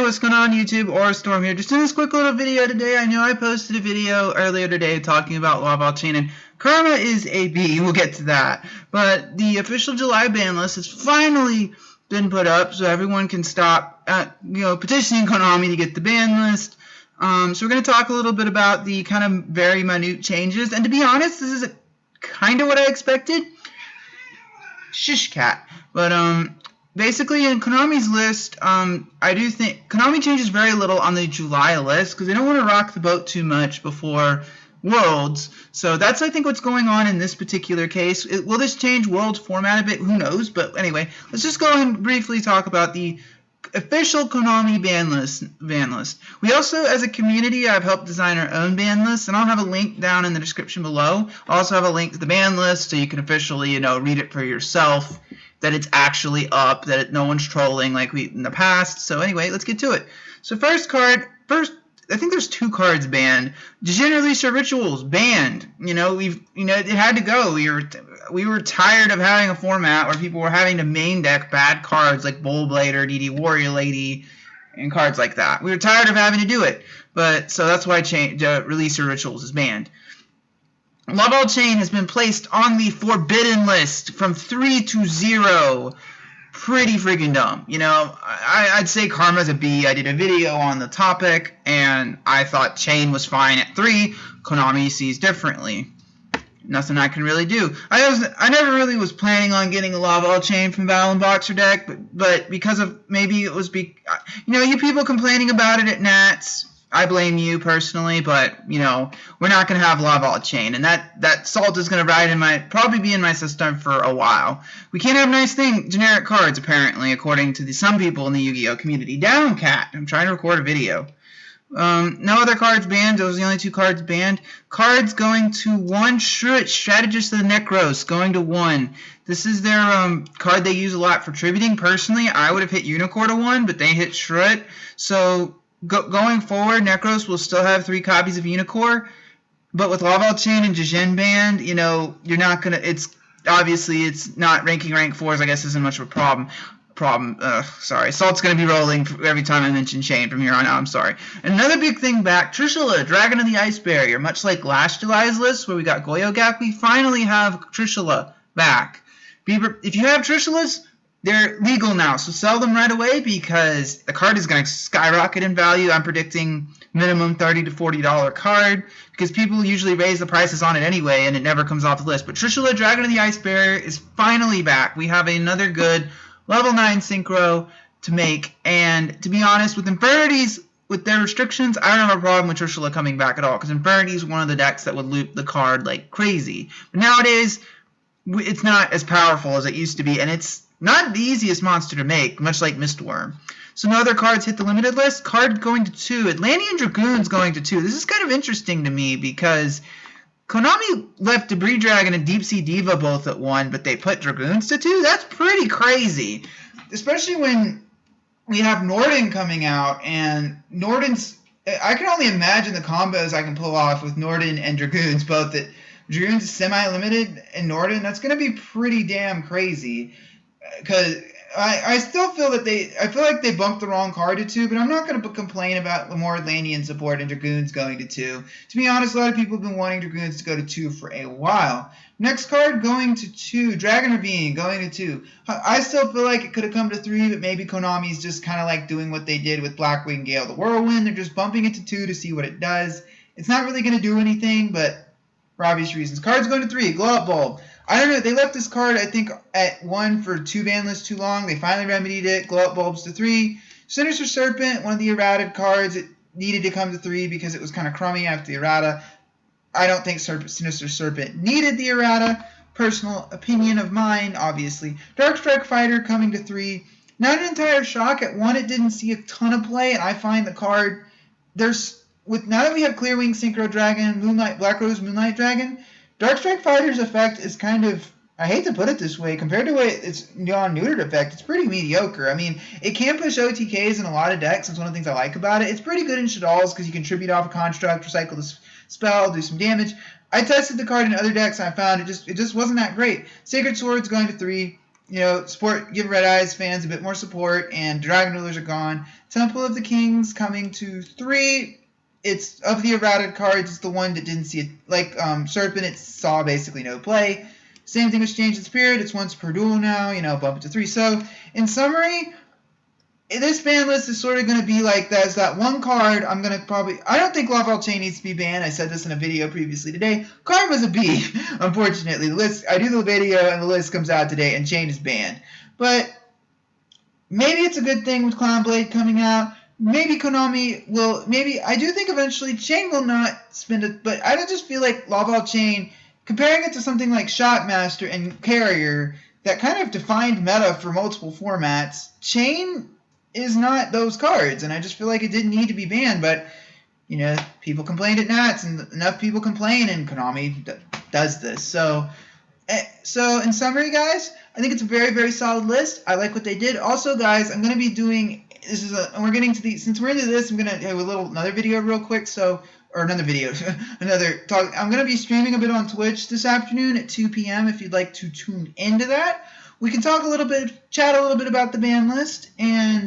what's going on YouTube? Storm here. Just doing this quick little video today. I know I posted a video earlier today talking about Lava Chain and Karma is a B. We'll get to that. But the official July ban list has finally been put up so everyone can stop petitioning Konami to get the ban list. So we're going to talk a little bit about the kind of very minute changes. And to be honest, this is kind of what I expected. Shish cat. But basically, in Konami's list, I do think Konami changes very little on the July list because they don't want to rock the boat too much before Worlds. So that's, I think, what's going on in this particular case. Will this change Worlds format a bit? Who knows? But anyway, let's just go and briefly talk about the official Konami ban list. We also, as a community, have helped design our own ban list, and I'll have a link down in the description below. I'll also have a link to the ban list so you can officially, read it for yourself, that it's actually up, that no one's trolling like we in the past. So anyway, let's get to it. So first, I think there's 2 cards banned. Djinn Release or Rituals banned. It had to go. We were tired of having a format where people were having to main deck bad cards like Bullblader, DD Warrior Lady, and cards like that. We were tired of having to do it. So that's why Release or Rituals is banned. Lava Chain has been placed on the forbidden list from 3 to 0. Pretty freaking dumb. I'd say Karma's a B. I did a video on the topic, and I thought Chain was fine at 3. Konami sees differently. Nothing I can really do. I never really was planning on getting a Lava Chain from Battle and Boxer deck, but because of maybe it was you people complaining about it at Nats. I blame you personally, but we're not going to have Lava Chain, and that salt is going to probably be in my system for a while. We can't have nice generic cards apparently, according to some people in the Yu-Gi-Oh community. Down, cat. I'm trying to record a video. No other cards banned. Those are the only 2 cards banned. Cards going to 1. Strategist of the Necros going to 1. This is their card they use a lot for tributing. Personally, I would have hit Unicorn to 1, but they hit Shrut. So going forward, Necros will still have 3 copies of Unicorn, but with Lava Chain and Djinn banned, you're not gonna. It's not ranking rank 4s. I guess isn't much of a problem. Sorry, Salt's gonna be rolling every time I mention Chain from here on out. I'm sorry. Another big thing back, Trishula, Dragon of the Ice Barrier. Much like last July's list where we got Goyogak, we finally have Trishula back. If you have Trishulas, they're legal now, so sell them right away because the card is going to skyrocket in value. I'm predicting minimum $30 to $40 card because people usually raise the prices on it anyway, and it never comes off the list. But Trishula, Dragon of the Ice Barrier, is finally back. We have another good level 9 synchro to make, and to be honest, with Infinities, with their restrictions, I don't have a problem with Trishula coming back at all because Infinity is one of the decks that would loop the card like crazy. But nowadays, it's not as powerful as it used to be, and it's not the easiest monster to make, much like Mistworm. So no other cards hit the limited list. Card going to 2. Atlantean Dragoons going to 2. This is kind of interesting to me because Konami left Debris Dragon and Deep Sea Diva both at 1, but they put Dragoons to 2? That's pretty crazy. Especially when we have Norden coming out, and Norden's... I can only imagine the combos I can pull off with Norden and Dragoons, both that Dragoons is semi-limited and Norden. That's going to be pretty damn crazy. Because I still feel that I feel like they bumped the wrong card to 2, but I'm not going to complain about the more Atlantean support and Dragoons going to 2. To be honest, a lot of people have been wanting Dragoons to go to 2 for a while. Next card going to 2, Dragon Ravine going to 2. I still feel like it could have come to 3, but maybe Konami's just kind of like doing what they did with Blackwing Gale the Whirlwind. They're just bumping it to 2 to see what it does. It's not really going to do anything, but for obvious reasons. Cards going to 3, Glow Up Bulb. I don't know, they left this card, I think, at 1 for 2 ban lists too long. They finally remedied it. Glow Up Bulbs to 3. Sinister Serpent, one of the errated cards. It needed to come to 3 because it was kind of crummy after the errata. I don't think Sinister Serpent needed the errata. Personal opinion of mine, obviously. Dark Strike Fighter coming to 3. Not an entire shock. At 1, it didn't see a ton of play, and I find the card, now that we have Clearwing Synchro Dragon, Black Rose Moonlight Dragon, Dark Strike Fighter's effect is kind of, I hate to put it this way, compared to its non-neutered effect, it's pretty mediocre. I mean, it can push OTKs in a lot of decks. That's one of the things I like about it. It's pretty good in Shaddolls because you can tribute off a construct, recycle the spell, do some damage. I tested the card in other decks and I found it just wasn't that great. Sacred Sword's going to 3. give Red Eyes fans a bit more support, and Dragon Rulers are gone. Temple of the Kings coming to 3. It's of the errated cards, it's the one that didn't see it. Like Serpent, it saw basically no play. Same thing with Change of Spirit, it's once per duel now, bump it to 3. So, in summary, this ban list is sort of going to be like there's that one card I don't think Laval Chain needs to be banned. I said this in a video previously today. Karma's a B, unfortunately. I do the video and the list comes out today and Chain is banned. But maybe it's a good thing with Clownblade coming out. Maybe Konami will, I do think eventually Chain will not spend it, but I just feel like Laval Chain, comparing it to something like Shockmaster and Carrier, that kind of defined meta for multiple formats, Chain is not those cards, and I just feel like it didn't need to be banned, but, people complained at Nats, and enough people complain, and Konami does this. So in summary, guys, I think it's a very, very solid list. I like what they did. Also, guys, I'm going to be doing, we're getting to since we're into this, I'm going to have another video real quick, another video, another talk. I'm going to be streaming a bit on Twitch this afternoon at 2 p.m. if you'd like to tune into that. We can talk chat a little bit about the ban list, and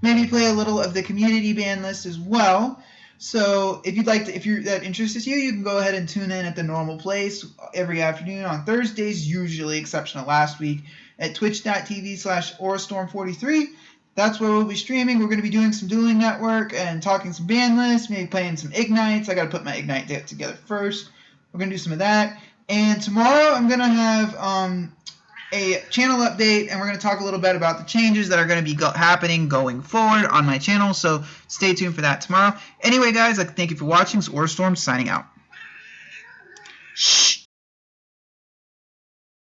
maybe play a little of the community ban list as well. So if that interests you, you can go ahead and tune in at the normal place every afternoon on Thursdays, usually, exception of last week, at twitch.tv/Aurastorm43. That's where we'll be streaming. We're going to be doing some Dueling Network and talking some ban lists, maybe playing some Ignites. I got to put my Ignite deck together first. We're going to do some of that. And tomorrow I'm going to have a channel update, and we're going to talk a little bit about the changes that are going to be happening going forward on my channel, so stay tuned for that tomorrow. Anyway, guys, thank you for watching. It's Aurastorm signing out. Shh.